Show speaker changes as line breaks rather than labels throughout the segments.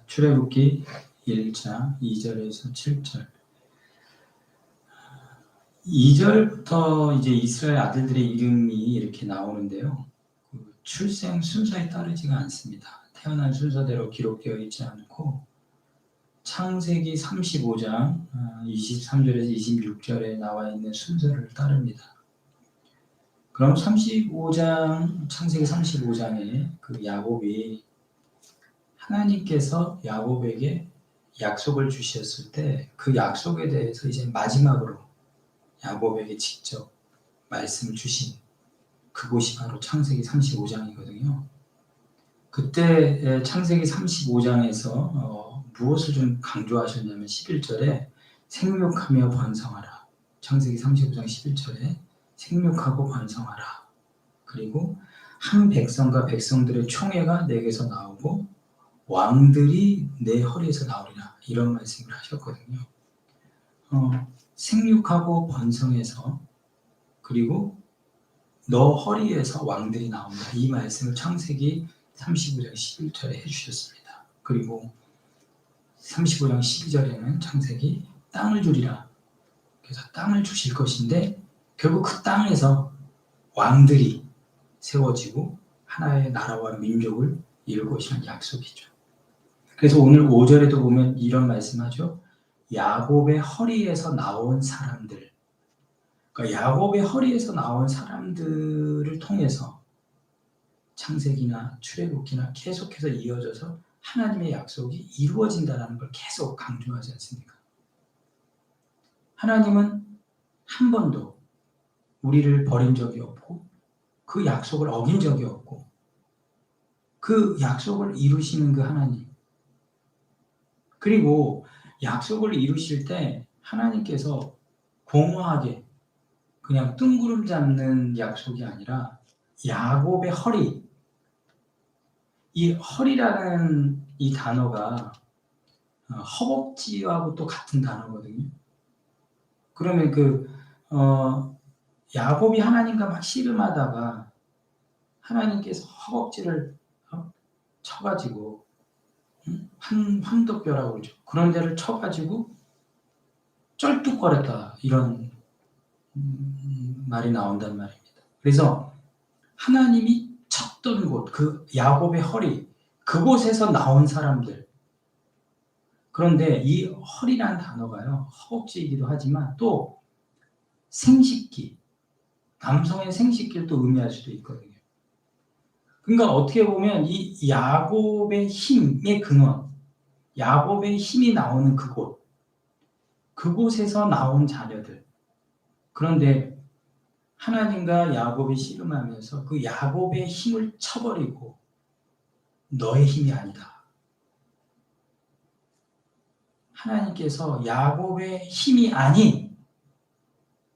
출애굽기 1장 2절에서 7절. 2절부터 이제 이스라엘 아들들의 이름이 이렇게 나오는데요. 그 출생 순서에 따르지가 않습니다. 태어난 순서대로 기록되어 있지 않고 창세기 35장 23절에서 26절에 나와 있는 순서를 따릅니다. 그럼 창세기 35장에 그 야곱이 하나님께서 야곱에게 약속을 주셨을 때 그 약속에 대해서 이제 마지막으로 야곱에게 직접 말씀을 주신 그곳이 바로 창세기 35장이거든요. 그때 창세기 35장에서 무엇을 좀 강조하셨냐면 11절에 생육하며 번성하라. 창세기 35장 11절에 생육하고 번성하라. 그리고 한 백성과 백성들의 총회가 내게서 나오고 왕들이 내 허리에서 나오리라. 이런 말씀을 하셨거든요. 생육하고 번성해서 그리고 너 허리에서 왕들이 나온다. 이 말씀을 창세기 35장 11절에 해주셨습니다. 그리고 35장 12절에는 창세기 땅을 주리라. 그래서 땅을 주실 것인데 결국 그 땅에서 왕들이 세워지고 하나의 나라와 민족을 이룰 것이라는 약속이죠. 그래서 오늘 5절에도 보면 이런 말씀하죠. 야곱의 허리에서 나온 사람들. 그러니까 야곱의 허리에서 나온 사람들을 통해서 창세기나 출애굽기나 계속해서 이어져서 하나님의 약속이 이루어진다는 걸 계속 강조하지 않습니까? 하나님은 한 번도 우리를 버린 적이 없고 그 약속을 어긴 적이 없고 그 약속을 이루시는 그 하나님. 그리고 약속을 이루실 때 하나님께서 공허하게 그냥 뜬구름 잡는 약속이 아니라 야곱의 허리, 이 허리라는 이 단어가 허벅지하고 또 같은 단어거든요. 그러면 야곱이 하나님과 막 씨름하다가 하나님께서 허벅지를 쳐가지고 환덕뼈라고 그러죠. 그런 데를 쳐가지고 쩔뚝거렸다 이런 말이 나온단 말입니다. 그래서 하나님이 쳤던 곳, 그 야곱의 허리, 그곳에서 나온 사람들. 그런데 이 허리란 단어가요, 허벅지이기도 하지만 또 생식기, 남성의 생식기를 또 의미할 수도 있거든요. 그러니까 어떻게 보면 이 야곱의 힘의 근원, 야곱의 힘이 나오는 그곳에서 나온 자녀들. 그런데 하나님과 야곱이 씨름하면서 그 야곱의 힘을 쳐버리고 너의 힘이 아니다. 하나님께서 야곱의 힘이 아닌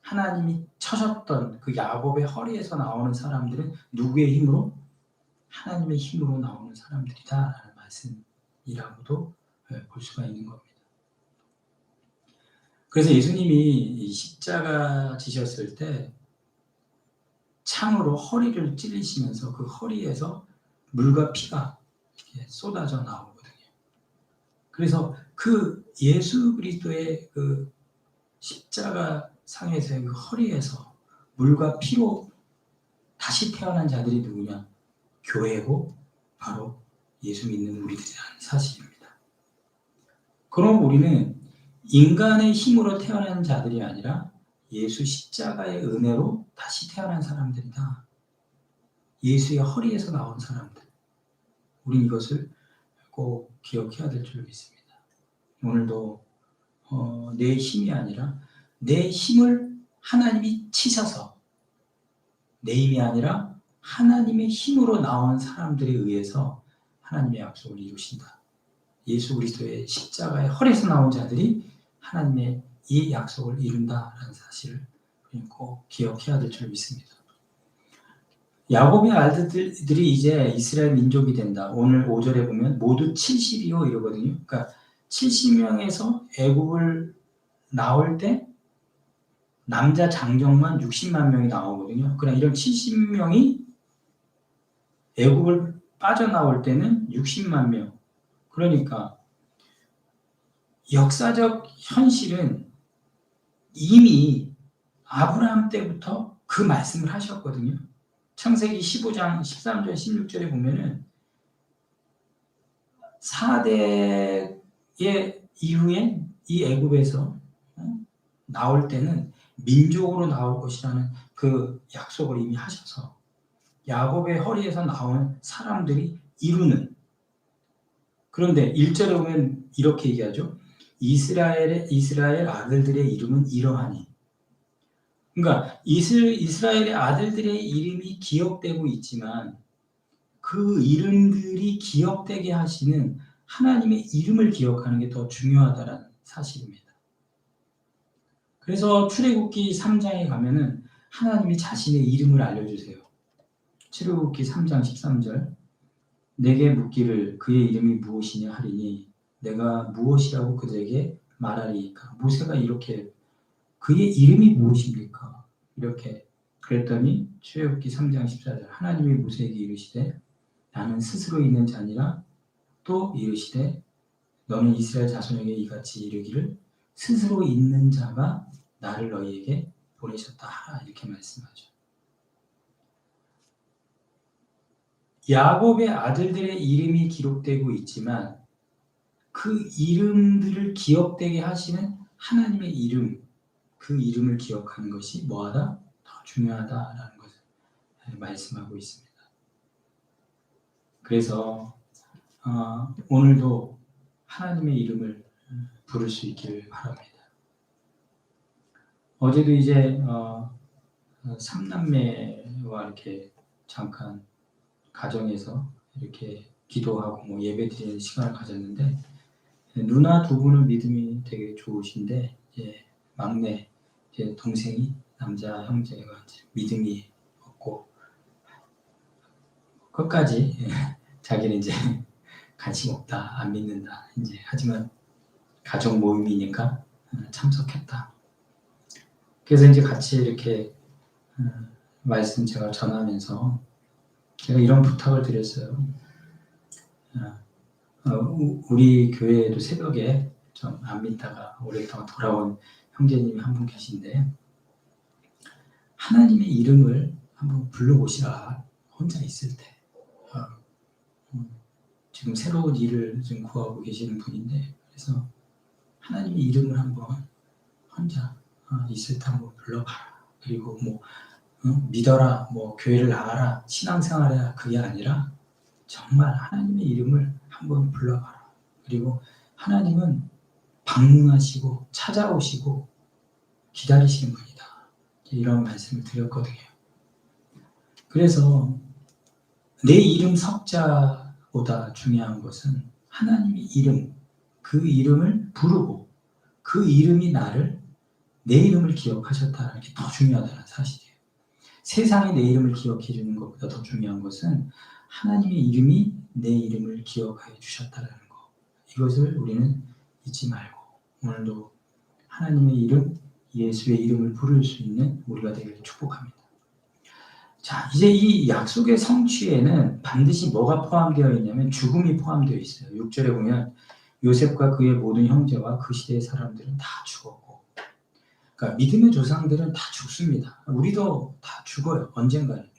하나님이 쳐셨던 그 야곱의 허리에서 나오는 사람들은 누구의 힘으로? 하나님의 힘으로 나오는 사람들이다라는 말씀이라고도 볼 수가 있는 겁니다. 그래서 예수님이 십자가 지셨을 때 창으로 허리를 찔리시면서 그 허리에서 물과 피가 쏟아져 나오거든요. 그래서 그 예수 그리스도의 그 십자가 상에서의 그 허리에서 물과 피로 다시 태어난 자들이 누구냐? 교회고 바로 예수 믿는 우리들이라는 사실입니다. 그럼 우리는 인간의 힘으로 태어난 자들이 아니라 예수 십자가의 은혜로 다시 태어난 사람들이다. 예수의 허리에서 나온 사람들. 우린 이것을 꼭 기억해야 될 줄 믿습니다. 오늘도 내 힘이 아니라 내 힘을 하나님이 치셔서 내 힘이 아니라 하나님의 힘으로 나온 사람들에 의해서 하나님의 약속을 이루신다. 예수 그리스도의 십자가의 허리에서 나온 자들이 하나님의 이 약속을 이룬다라는 사실을 꼭 기억해야 될 줄 믿습니다. 야곱의 아들들이 이제 이스라엘 민족이 된다. 오늘 5절에 보면 모두 70이요 이러거든요. 그러니까 70명에서 애굽을 나올 때 남자 장정만 60만 명이 나오거든요. 그러나 이런 70명이 애굽을 빠져나올 때는 60만 명, 그러니까 역사적 현실은 이미 아브라함 때부터 그 말씀을 하셨거든요. 창세기 15장 13절 16절에 보면은 4대의 이후에 이 애굽에서 나올 때는 민족으로 나올 것이라는 그 약속을 이미 하셔서 야곱의 허리에서 나온 사람들이 이루는, 그런데 1절에 보면 이렇게 얘기하죠. 이스라엘 아들들의 이름은 이러하니. 그러니까 이스라엘의 아들들의 이름이 기억되고 있지만 그 이름들이 기억되게 하시는 하나님의 이름을 기억하는 게 더 중요하다는 사실입니다. 그래서 출애굽기 3장에 가면은 하나님이 자신의 이름을 알려주세요. 출애굽기 3장 13절 내게 묻기를 그의 이름이 무엇이냐 하리니 내가 무엇이라고 그들에게 말하리이까. 모세가 이렇게 그의 이름이 무엇입니까? 이렇게 그랬더니 출애굽기 3장 14절 하나님이 모세에게 이르시되 나는 스스로 있는 자니라. 또 이르시되 너는 이스라엘 자손에게 이같이 이르기를 스스로 있는 자가 나를 너희에게 보내셨다 하라. 이렇게 말씀하죠. 야곱의 아들들의 이름이 기록되고 있지만 그 이름들을 기억되게 하시는 하나님의 이름, 그 이름을 기억하는 것이 뭐하다? 더 중요하다라는 것을 말씀하고 있습니다. 그래서 오늘도 하나님의 이름을 부를 수 있기를 바랍니다. 어제도 이제 삼남매와 이렇게 잠깐 가정에서 이렇게 기도하고 뭐 예배드리는 시간을 가졌는데 누나 두 분은 믿음이 되게 좋으신데 이제 막내 이제 동생이 남자 형제가 이제 믿음이 없고 끝까지 자기는 이제 관심 없다, 안 믿는다. 이제 하지만 가족 모임이니까 참석했다. 그래서 이제 같이 이렇게 말씀 제가 전하면서 제가 이런 부탁을 드렸어요. 우리 교회에도 새벽에 좀 안 믿다가 오랫동안 돌아온 형제님이 한 분 계신데 하나님의 이름을 한번 불러보시라. 혼자 있을 때. 지금 새로운 일을 좀 구하고 계시는 분인데 그래서 하나님의 이름을 한번 혼자 있을 때 한번 불러봐라. 그리고 뭐 믿어라, 뭐 교회를 나가라, 신앙생활해라 그게 아니라 정말 하나님의 이름을 한번 불러봐라. 그리고 하나님은 방문하시고 찾아오시고 기다리시는 분이다. 이런 말씀을 드렸거든요. 그래서 내 이름 석자보다 중요한 것은 하나님의 이름, 그 이름을 부르고 그 이름이 나를 내 이름을 기억하셨다는 게 더 중요하다는 사실이에요. 세상이 내 이름을 기억해 주는 것보다 더 중요한 것은 하나님의 이름이 내 이름을 기억해 주셨다는 것. 이것을 우리는 잊지 말고 오늘도 하나님의 이름, 예수의 이름을 부를 수 있는 우리가 되기를 축복합니다. 자, 이제 이 약속의 성취에는 반드시 뭐가 포함되어 있냐면 죽음이 포함되어 있어요. 6절에 보면 요셉과 그의 모든 형제와 그 시대의 사람들은 다 죽었고, 그러니까 믿음의 조상들은 다 죽습니다. 우리도 다 죽어요. 언젠가는.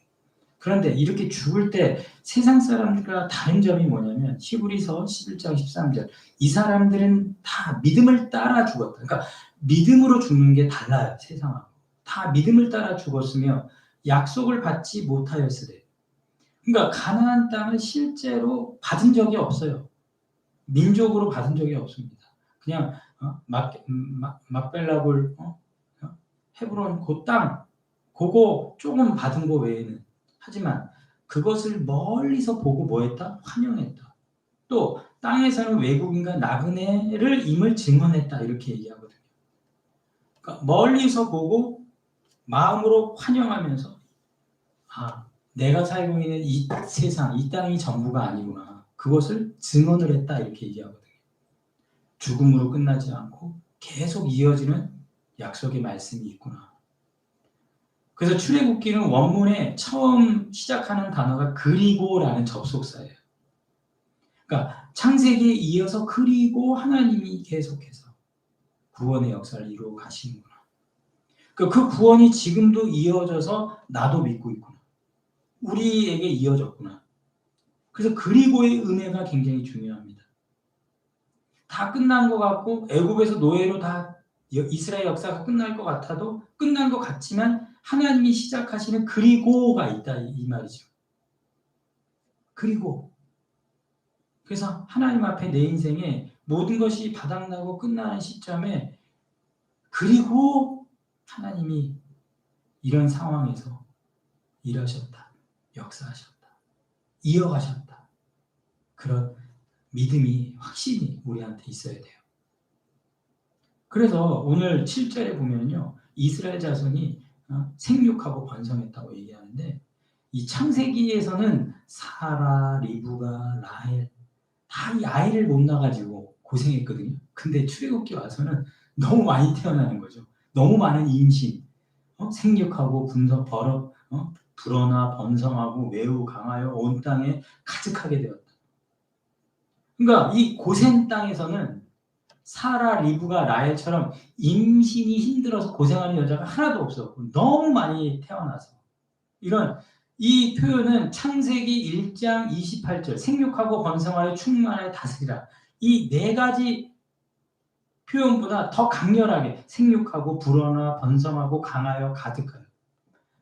그런데 이렇게 죽을 때 세상 사람들과 다른 점이 뭐냐면 히브리서 11장 13절 이 사람들은 다 믿음을 따라 죽었다. 그러니까 믿음으로 죽는 게 달라요. 세상하고. 다 믿음을 따라 죽었으며 약속을 받지 못하였으되. 그러니까 가나안 땅을 실제로 받은 적이 없어요. 민족으로 받은 적이 없습니다. 그냥 막벨라굴 헤브론 그 땅 그거 조금 받은 거 외에는. 하지만 그것을 멀리서 보고 뭐했다? 환영했다. 또 땅에서는 외국인과 나그네를 임을 증언했다. 이렇게 얘기하거든요. 그러니까 멀리서 보고 마음으로 환영하면서 내가 살고 있는 이 세상, 이 땅이 전부가 아니구나. 그것을 증언을 했다. 이렇게 얘기하거든요. 죽음으로 끝나지 않고 계속 이어지는 약속의 말씀이 있구나. 그래서 출애굽기는 원문에 처음 시작하는 단어가 그리고라는 접속사예요. 그러니까 창세기에 이어서 그리고 하나님이 계속해서 구원의 역사를 이루어 가시는구나. 그 구원이 지금도 이어져서 나도 믿고 있구나. 우리에게 이어졌구나. 그래서 그리고의 은혜가 굉장히 중요합니다. 다 끝난 것 같고 애굽에서 노예로 다 이스라엘 역사가 끝날 것 같아도 끝난 것 같지만 하나님이 시작하시는 그리고가 있다 이 말이죠. 그리고 그래서 하나님 앞에 내 인생에 모든 것이 바닥나고 끝나는 시점에 그리고 하나님이 이런 상황에서 일하셨다. 역사하셨다. 이어가셨다. 그런 믿음이 확실히 우리한테 있어야 돼요. 그래서 오늘 7절에 보면요. 이스라엘 자손이 생육하고 번성했다고 얘기하는데 이 창세기에서는 사라, 리브가, 라헬 다 이 아이를 못 낳아가지고 고생했거든요. 근데 출애굽기 와서는 너무 많이 태어나는 거죠. 너무 많은 임신, 생육하고 불어나 번성하고 매우 강하여 온 땅에 가득하게 되었다. 그러니까 이 고생 땅에서는 사라, 리브가, 라헬처럼 임신이 힘들어서 고생하는 여자가 하나도 없었고 너무 많이 태어나서 이런 이 표현은 창세기 1장 28절 생육하고 번성하여 충만하여 다스리라 이 네 가지 표현보다 더 강렬하게 생육하고 불어나 번성하고 강하여 가득하여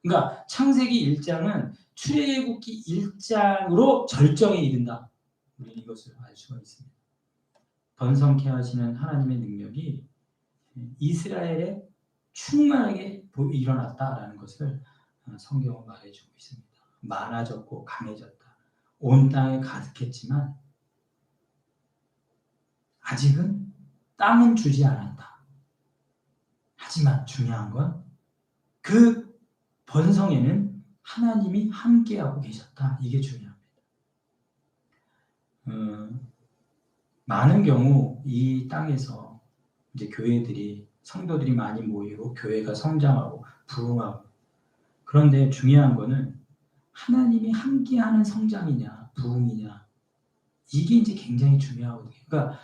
그러니까 창세기 1장은 출애굽기 1장으로 절정에 이른다. 우리는 이것을 알 수가 있습니다. 번성케 하시는 하나님의 능력이 이스라엘에 충만하게 일어났다라는 것을 성경은 말해주고 있습니다. 많아졌고 강해졌다. 온 땅에 가득했지만 아직은 땅은 주지 않았다. 하지만 중요한 건 그 번성에는 하나님이 함께하고 계셨다. 이게 중요합니다. 많은 경우 이 땅에서 이제 교회들이 성도들이 많이 모이고 교회가 성장하고 부흥하고 그런데 중요한 거는 하나님이 함께하는 성장이냐 부흥이냐 이게 이제 굉장히 중요하거든요. 그러니까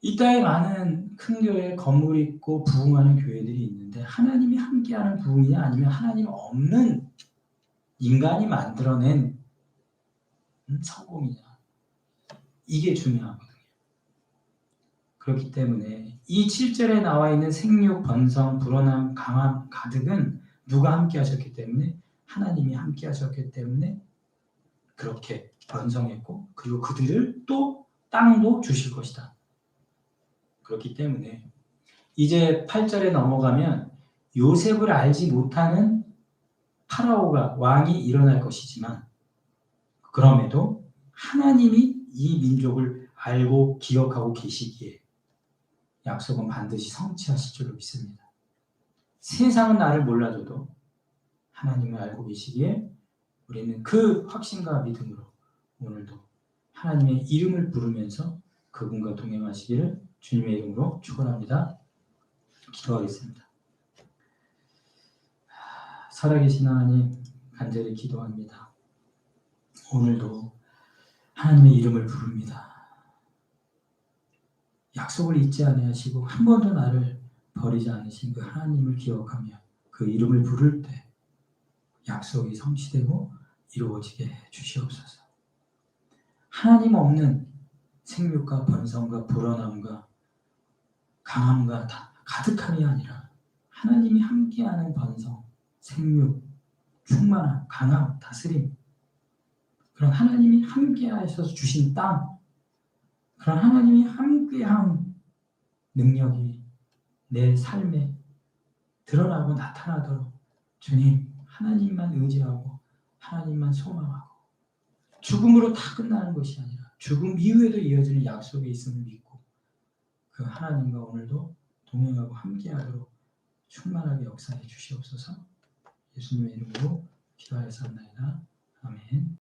이 땅에 많은 큰 교회 건물 있고 부흥하는 교회들이 있는데 하나님이 함께하는 부흥이냐 아니면 하나님 없는 인간이 만들어낸 성공이냐 이게 중요하거든요. 그렇기 때문에 이 7절에 나와 있는 생육, 번성, 불어남, 강함, 가득은 누가 함께 하셨기 때문에 하나님이 함께 하셨기 때문에 그렇게 번성했고 그리고 그들을 또 땅도 주실 것이다. 그렇기 때문에 이제 8절에 넘어가면 요셉을 알지 못하는 파라오가 왕이 일어날 것이지만 그럼에도 하나님이 이 민족을 알고 기억하고 계시기에 약속은 반드시 성취하실 줄로 믿습니다. 세상은 나를 몰라줘도 하나님을 알고 계시기에 우리는 그 확신과 믿음으로 오늘도 하나님의 이름을 부르면서 그분과 동행하시기를 주님의 이름으로 축원합니다. 기도하겠습니다. 살아계신 하나님 간절히 기도합니다. 오늘도 하나님의 이름을 부릅니다. 약속을 잊지 아니하시고 한 번도 나를 버리지 않으신 그 하나님을 기억하며 그 이름을 부를 때 약속이 성취되고 이루어지게 해 주시옵소서. 하나님 없는 생육과 번성과 불어남과 강함과 가득함이 아니라 하나님이 함께하는 번성, 생육, 충만함, 강함, 다스림 그런 하나님이 함께하셔서 주신 땅 그런 하나님이 함께한 능력이 내 삶에 드러나고 나타나도록 주님 하나님만 의지하고 하나님만 소망하고 죽음으로 다 끝나는 것이 아니라 죽음 이후에도 이어지는 약속이 있음을 믿고 그 하나님과 오늘도 동행하고 함께하도록 충만하게 역사해 주시옵소서. 예수님의 이름으로 기도하였사옵나이다. 아멘.